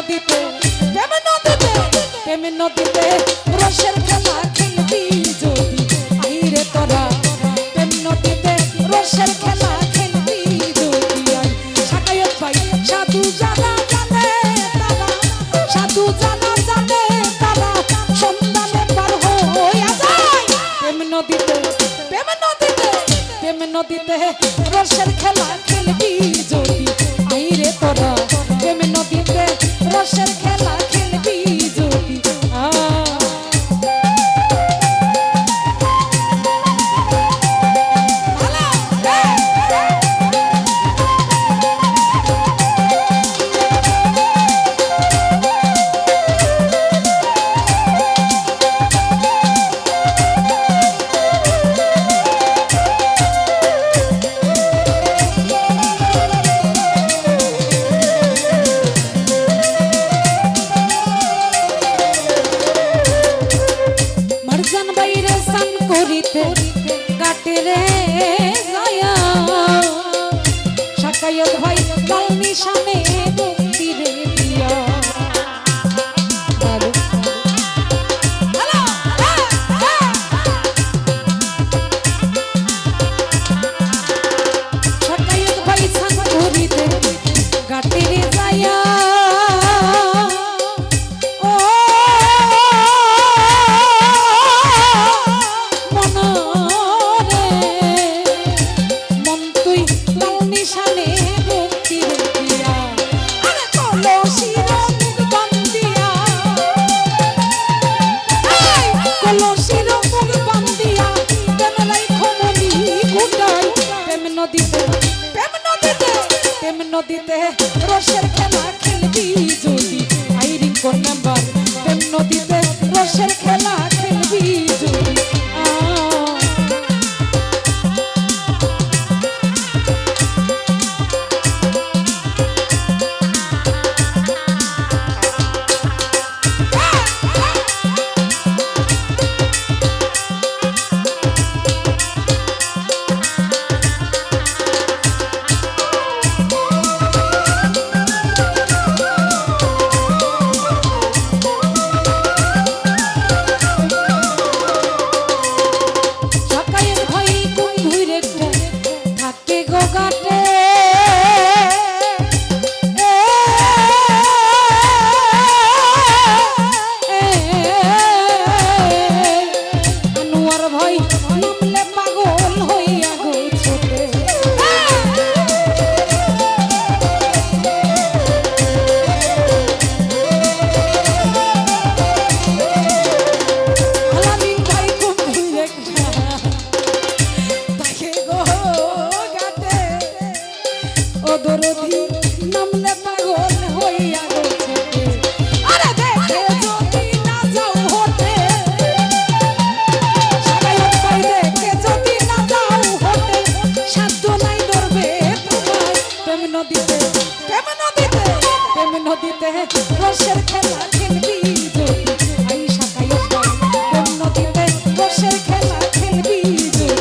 নদীতে প্রেম নদীতে রসের খেলা খেলবি যদি আইরে তোরা প্রেম নদীতে রসের খেলা খেলবি যদি আই সাকায়ত ভাই সাধু জানা জানে তারা সাধু জানা জানে তারা সন্ধানে পার হইয়া যায় প্রেম নদীতে রসের খেলা খেলবি যদি আইরে তোরা প্রেম নদীতে রসের খেলা খেলবি যদি কাটে রে যায়া সাকায়ত ভাই লাল নিশানে মুক্তি রে দিয়া সাকায়ত ভাই সান করিতে কাটে রে যায়া নদীতে রসের খেলা খেলবি যদি আইরিং কোন নাম্বার প্রেম নদীতে রসের খেলা খেলবি যদি নামলে পাগল হইয়া গেছে আরে দেখে যদি না যাও হতে সাকায়ত ভাই দেখে যদি না যাও হতে সাধ্য নাই ধরবে তোমায় প্রেম নদীতে রসের খেলা খেলবি যদি আই সাকায়ত ভাই প্রেম নদীতে রসের খেলা খেলবি যদি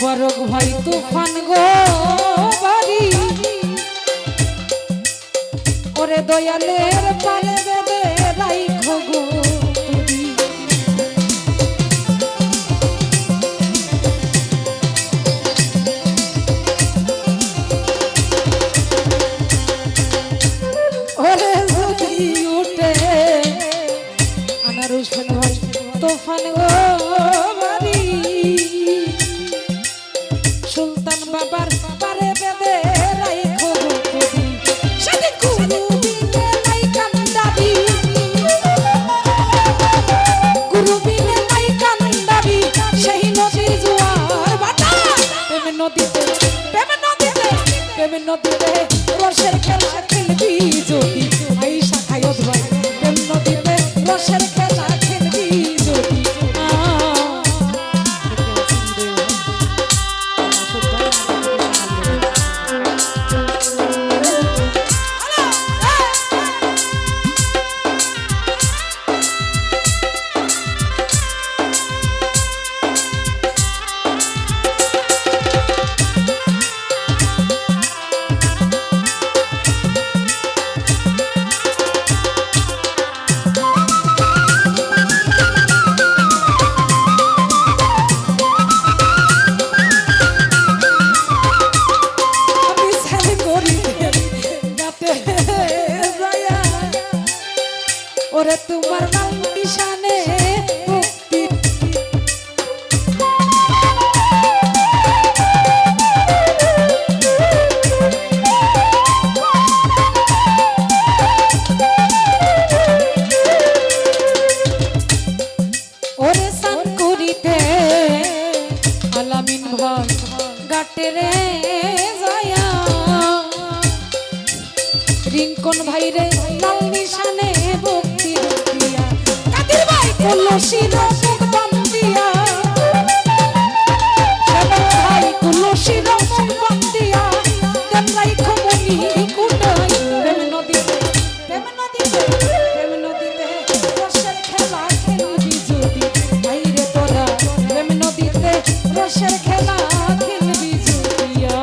মুবারক ভাই তুফান গো বাড়ি ওরে দয়ালের পারে বেদে রাইখো গো ওরে যদি উঠে আনারুস ভাই তোফান গো বাড়ি সুলতান বাবার পারে বেদে রাইখো কবি সাথে গুরু বিনে নাই কান্দাবি গুরু বিনে নাই কান্দাবি সেই নদীর জোয়ার বাটা প্রেমের নদীতে রসের খেলা খেলবি যদি আইসা খায়ত ভাই প্রেম নদীতে রসের খেলা খেলবি যদি ওরে তোমার নাম নিশানে মুক্তি ওরে সান করিতে আলামিন ভাই গাটে রে যায়া রিঙ্কন ভাই রে লাল নিশানে ভক্তি দিয়া কাদের ভাই কলসির মুখ বন্দিয়া শ্যামল ভাই কলসির মুখ বন্দিয়া দেন রাইখো মনি কুটাই প্রেম নদীতে রসের খেলা খেলবি যদি বাইরে তোরা প্রেম নদীতে রসের খেলা খেলবি যদিয়া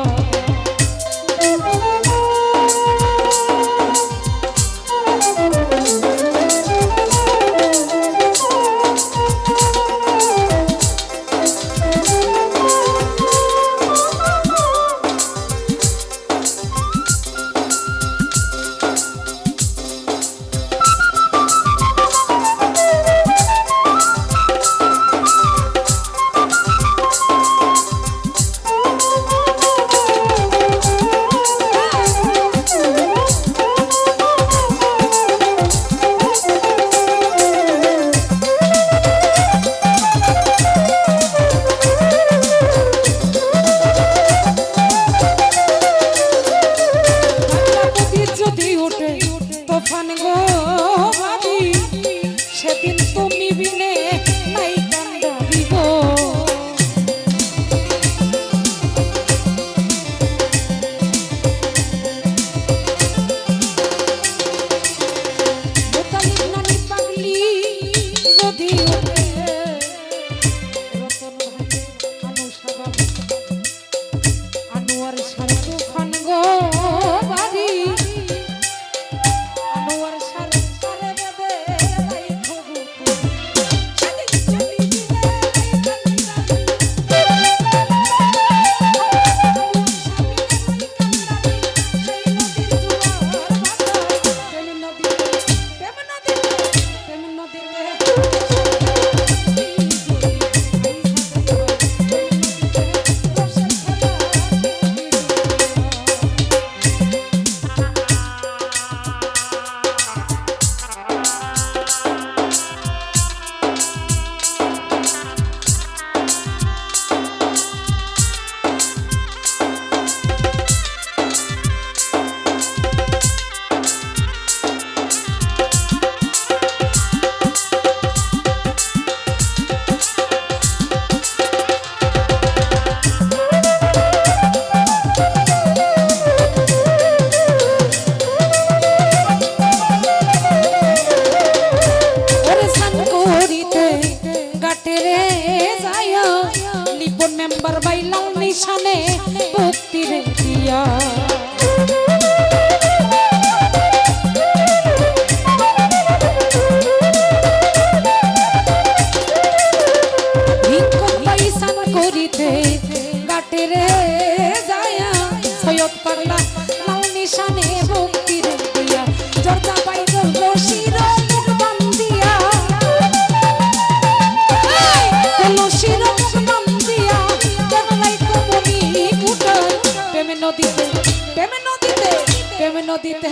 নদীতে প্রেম নদীতে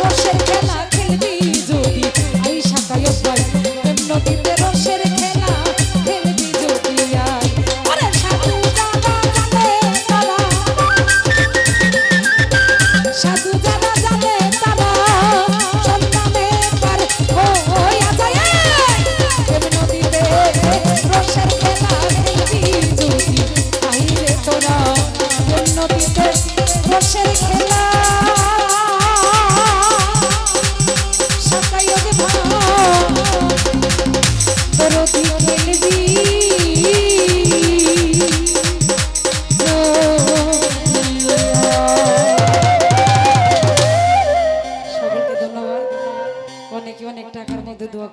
রসের খেলা খেলবি যদি আই সাকায়ত ভাই প্রেম নদীতে রসের খেলা খেলবি যদি আই আরে সাধু জানা জানে তারা সাধু জানা জানে তারা সন্তানে পার হইয়া যায় প্রেম নদীতে রসের খেলা খেলবি যদি আইরে তোরা প্রেম নদীতে রসের খেলা সাকায়ত ভাই দরদি খেলবি সকলকে ধন্যবাদ অনেক টাকার মধ্যে দোয়া